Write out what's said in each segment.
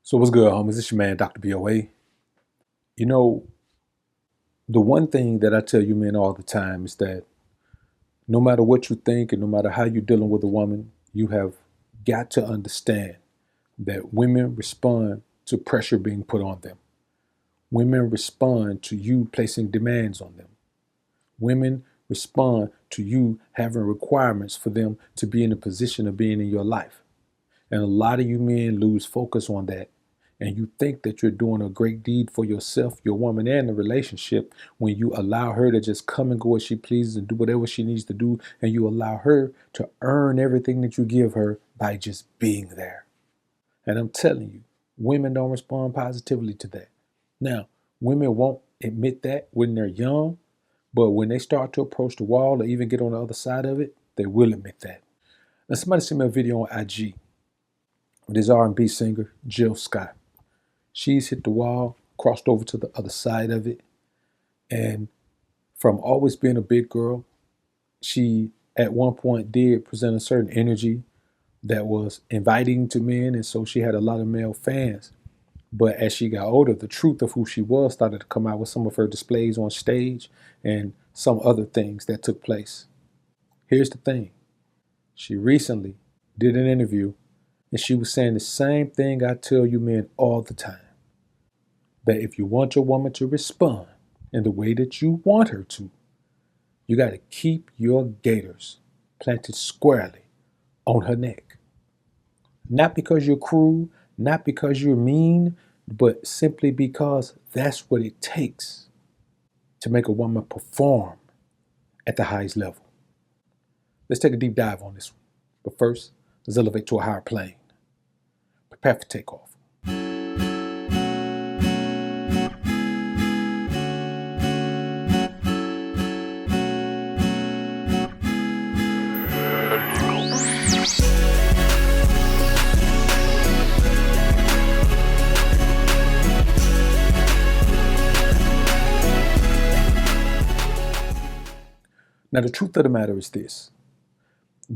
So what's good, homies? It's your man, Dr. BOA. You know, the one thing that I tell you men all the time is that no matter what you think and no matter how you're dealing with a woman, you have got to understand that women respond to pressure being put on them. Women respond to you placing demands on them. Women respond to you having requirements for them to be in a position of being in your life. And a lot of you men lose focus on that. And you think that you're doing a great deed for yourself, your woman, and the relationship when you allow her to just come and go as she pleases and do whatever she needs to do. And you allow her to earn everything that you give her by just being there. And I'm telling you, women don't respond positively to that. Now, women won't admit that when they're young, but when they start to approach the wall or even get on the other side of it, they will admit that. Now, somebody sent me a video on IG with this R&B singer, Jill Scott. She's hit the wall, crossed over to the other side of it. And from always being a big girl, she at one point did present a certain energy that was inviting to men. And so she had a lot of male fans. But as she got older, the truth of who she was started to come out with some of her displays on stage and some other things that took place. Here's the thing. She recently did an interview and she was saying the same thing I tell you men all the time. That if you want your woman to respond in the way that you want her to, you got to keep your gaiters planted squarely on her neck. Not because you're cruel, not because you're mean, but simply because that's what it takes to make a woman perform at the highest level. Let's take a deep dive on this one. But first, let's elevate to a higher plane. Prepare for takeoff. Now, the truth of the matter is this.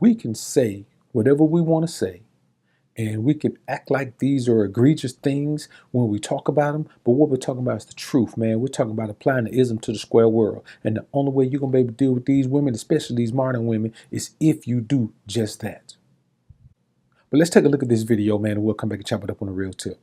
We can say whatever we want to say, and we can act like these are egregious things when we talk about them, but what we're talking about is the truth, man. We're talking about applying the ism to the square world. And the only way you're going to be able to deal with these women, especially these modern women, is if you do just that. But let's take a look at this video, man, and we'll come back and chop it up on a real tip.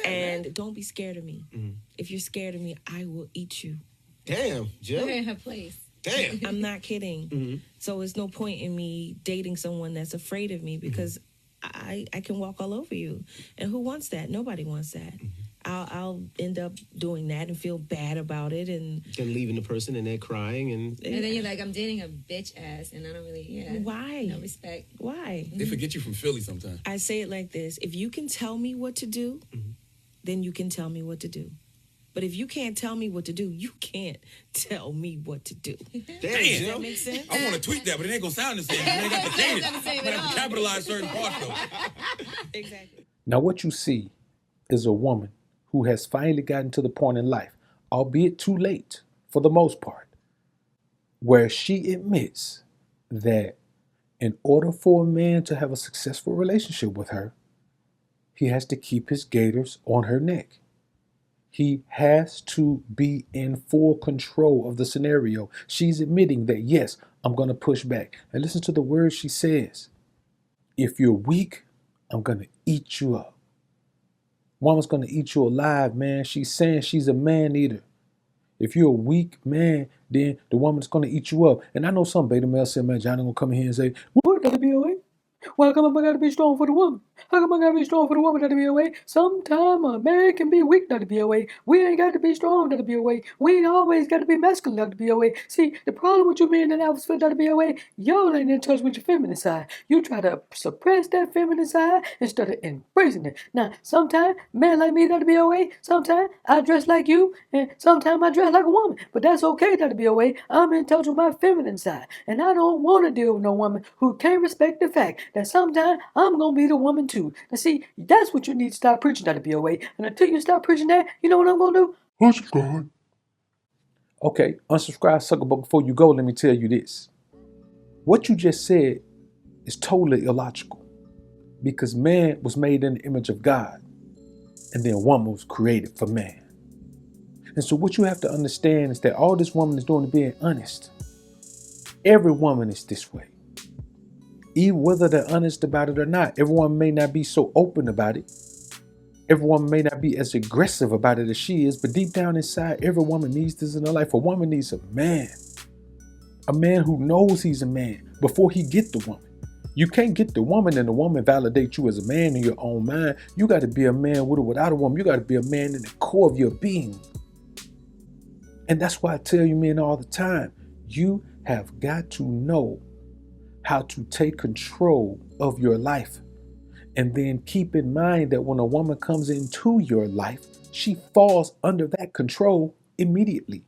And don't be scared of me. Mm-hmm. If you're scared of me, I will eat you. Damn, Jill. We're in her place. Damn. I'm not kidding. Mm-hmm. So it's no point in me dating someone that's afraid of me because I can walk all over you. And who wants that? Nobody wants that. Mm-hmm. I'll end up doing that and feel bad about it. And then leaving the person and they're crying. And then you're like, I'm dating a bitch ass and I don't really, Why? No respect. Why? They forget you from Philly sometimes. I say it like this. If you can tell me what to do, then you can tell me what to do. But if you can't tell me what to do, you can't tell me what to do. Damn, does that make sense? I want to tweet that, but it ain't going to sound the same. They got the cadence. I'm going to have to capitalize certain parts, though. Exactly. Now, what you see is a woman who has finally gotten to the point in life, albeit too late for the most part, where she admits that in order for a man to have a successful relationship with her, he has to keep his gaiters on her neck. He has to be in full control of the scenario. She's admitting that, yes, I'm going to push back. And listen to the words she says. If you're weak, I'm going to eat you up. Woman's going to eat you alive, man. She's saying she's a man eater. If you're a weak man, then the woman's going to eat you up. And I know some beta males say, man, Johnny going to come in here and say, what, that'll be all right. Why come I gotta be strong for the woman? How come I gotta be strong for the woman, that'll be away? Sometime a man can be weak, that'll be away. We ain't got to be strong, that'll be away. We ain't always got to be masculine, that'll be away. See, the problem with you men that I was fit, that'll be away, y'all ain't in touch with your feminine side. You try to suppress that feminine side instead of embracing it. Now, sometimes, man like me, that'll be away. Sometimes I dress like you, and sometimes I dress like a woman. But that's okay, that'll be away. I'm in touch with my feminine side. And I don't want to deal with no woman who can't respect the fact that sometime I'm going to be the woman too. Now see, that's what you need to start preaching, that'll be away. And until you start preaching that, you know what I'm going to do? Unsubscribe. Okay, unsubscribe, sucker, but before you go, let me tell you this. What you just said is totally illogical. because man was made in the image of God, and then woman was created for man. And so what you have to understand is that all this woman is doing is being honest. Every woman is this way. Even whether they're honest about it or not, everyone may not be so open about it. Everyone may not be as aggressive about it as she is, but deep down inside, every woman needs this in her life. A woman needs a man who knows he's a man before he get the woman. You can't get the woman and the woman validate you as a man in your own mind. You got to be a man with or without a woman. You got to be a man in the core of your being. And that's why I tell you men all the time, you have got to know how to take control of your life. And then keep in mind that when a woman comes into your life, she falls under that control immediately.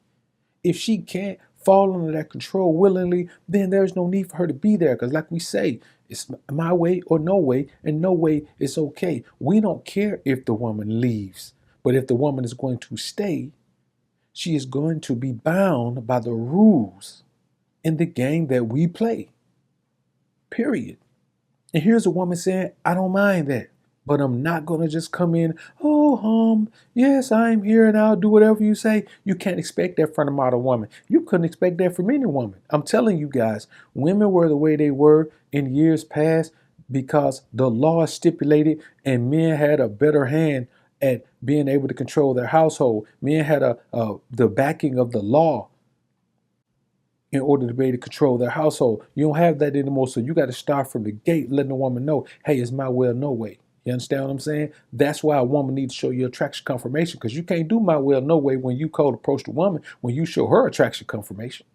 If she can't fall under that control willingly, then there's no need for her to be there. Because like we say, it's my way or no way, and no way is okay. We don't care if the woman leaves, but if the woman is going to stay, she is going to be bound by the rules in the game that we play. Period. And here's a woman saying, I don't mind that, but I'm not going to just come in, yes, I'm here and I'll do whatever you say. You can't expect that from a modern woman. You couldn't expect that from any woman. I'm telling you guys, women were the way they were in years past because the law stipulated and men had a better hand at being able to control their household. Men had the backing of the law in order to be able to control their household. You don't have that anymore, so you got to start from the gate letting the woman know, hey, it's my way or no way. You understand what I'm saying? That's why a woman needs to show you attraction confirmation, because you can't do my way or no way when you cold approach the woman, when you show her attraction confirmation.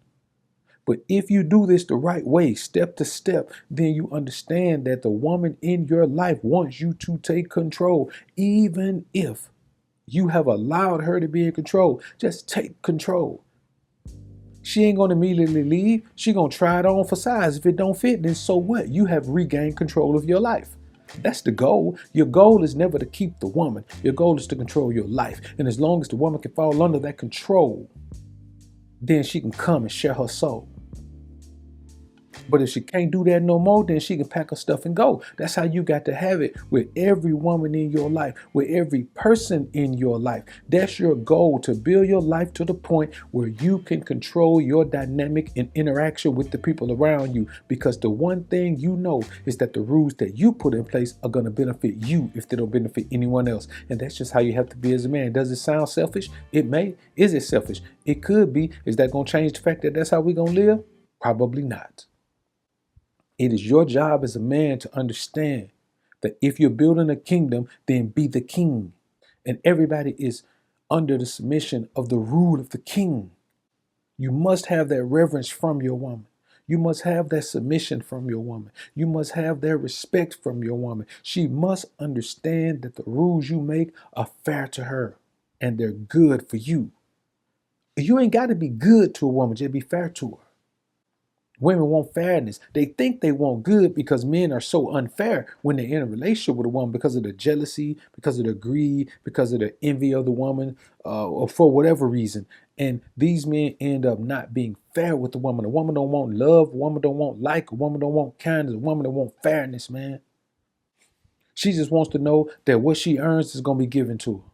But if you do this the right way, step to step, then you understand that the woman in your life wants you to take control, even if you have allowed her to be in control. Just take control. She ain't gonna immediately leave. She gonna try it on for size. If it don't fit, then so what? You have regained control of your life. That's the goal. Your goal is never to keep the woman. Your goal is to control your life. And as long as the woman can fall under that control, then she can come and share her soul. But if she can't do that no more, then she can pack her stuff and go. That's how you got to have it with every woman in your life, with every person in your life. That's your goal, to build your life to the point where you can control your dynamic and interaction with the people around you. Because the one thing you know is that the rules that you put in place are going to benefit you if they don't benefit anyone else. And that's just how you have to be as a man. Does it sound selfish? It may. Is it selfish? It could be. Is that going to change the fact that that's how we're going to live? Probably not. It is your job as a man to understand that if you're building a kingdom, then be the king. And everybody is under the submission of the rule of the king. You must have that reverence from your woman. You must have that submission from your woman. You must have that respect from your woman. She must understand that the rules you make are fair to her and they're good for you. You ain't got to be good to a woman, just be fair to her. Women want fairness. They think they want good because men are so unfair when they're in a relationship with a woman, because of the jealousy, because of the greed, because of the envy of the woman, or for whatever reason. And these men end up not being fair with the woman. A woman don't want love. A woman don't want like. A woman don't want kindness. A woman don't want fairness, man. She just wants to know that what she earns is going to be given to her.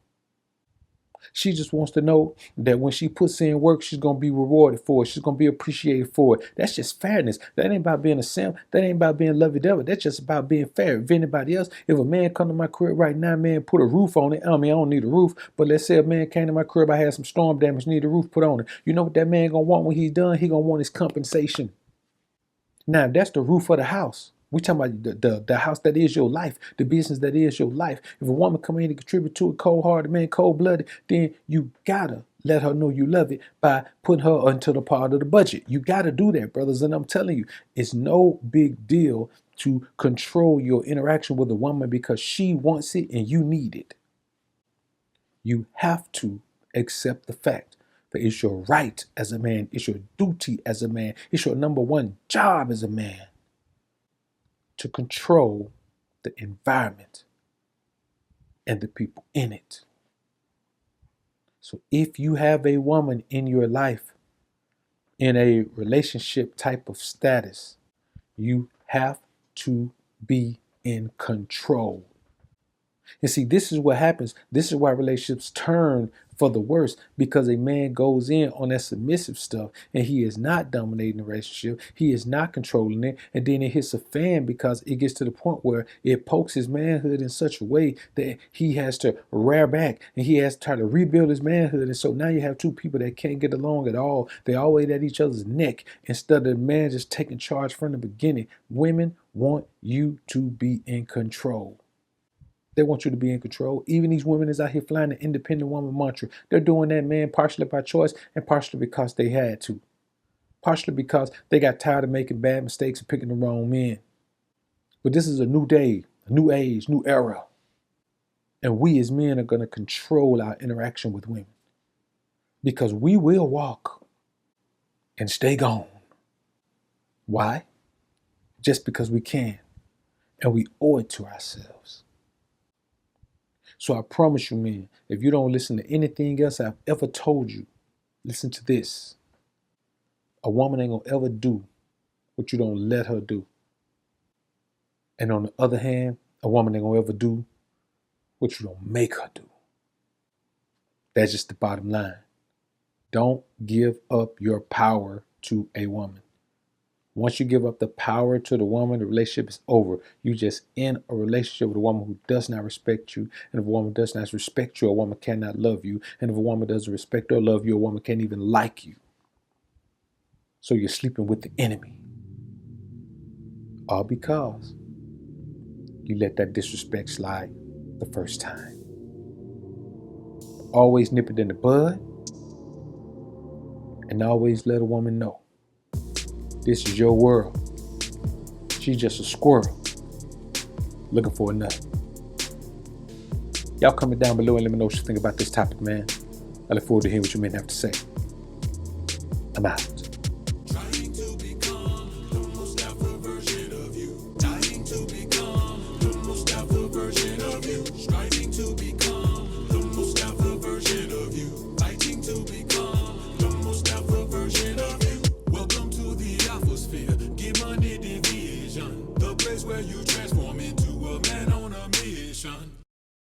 She just wants to know that when she puts in work, she's going to be rewarded for it. She's going to be appreciated for it. That's just fairness. That ain't about being a simp. That ain't about being lovey-dovey. That's just about being fair. If anybody else, if a man come to my crib right now, man, put a roof on it. I mean, I don't need a roof, but let's say a man came to my crib, I had some storm damage, need a roof put on it. You know what that man going to want when he's done? He going to want his compensation. Now, that's the roof of the house. We talking about the house that is your life, the business that is your life. If a woman come in to contribute to it cold-hearted, man, cold-blooded, then you gotta let her know you love it by putting her into the part of the budget. You gotta do that, brothers. And I'm telling you, it's no big deal to control your interaction with a woman because she wants it and you need it. You have to accept the fact that it's your right as a man, it's your duty as a man, it's your number one job as a man to control the environment and the people in it. So if you have a woman in your life in a relationship type of status, you have to be in control. And see, this is what happens. This is why relationships turn for the worse, because a man goes in on that submissive stuff and he is not dominating the relationship. He is not controlling it. And then it hits a fan because it gets to the point where it pokes his manhood in such a way that he has to rear back and he has to try to rebuild his manhood. And so now you have two people that can't get along at all. They always at each other's neck instead of the man just taking charge from the beginning. Women want you to be in control. They want you to be in control. Even these women is out here flying the independent woman mantra. They're doing that, man, partially by choice and partially because they had to. Partially because they got tired of making bad mistakes and picking the wrong men. But this is a new day, a new age, new era. And we as men are going to control our interaction with women. Because we will walk and stay gone. Why? Just because we can. And we owe it to ourselves. So I promise you, man, if you don't listen to anything else I've ever told you, listen to this. A woman ain't gonna ever do what you don't let her do. And on the other hand, a woman ain't gonna ever do what you don't make her do. That's just the bottom line. Don't give up your power to a woman. Once you give up the power to the woman, the relationship is over. You just in a relationship with a woman who does not respect you. And if a woman does not respect you, a woman cannot love you. And if a woman doesn't respect or love you, a woman can't even like you. So you're sleeping with the enemy. All because you let that disrespect slide the first time. Always nip it in the bud. And always let a woman know. This is your world. She's just a squirrel looking for a nut. Y'all comment down below and let me know what you think about this topic, man. I look forward to hearing what you men have to say. I'm out.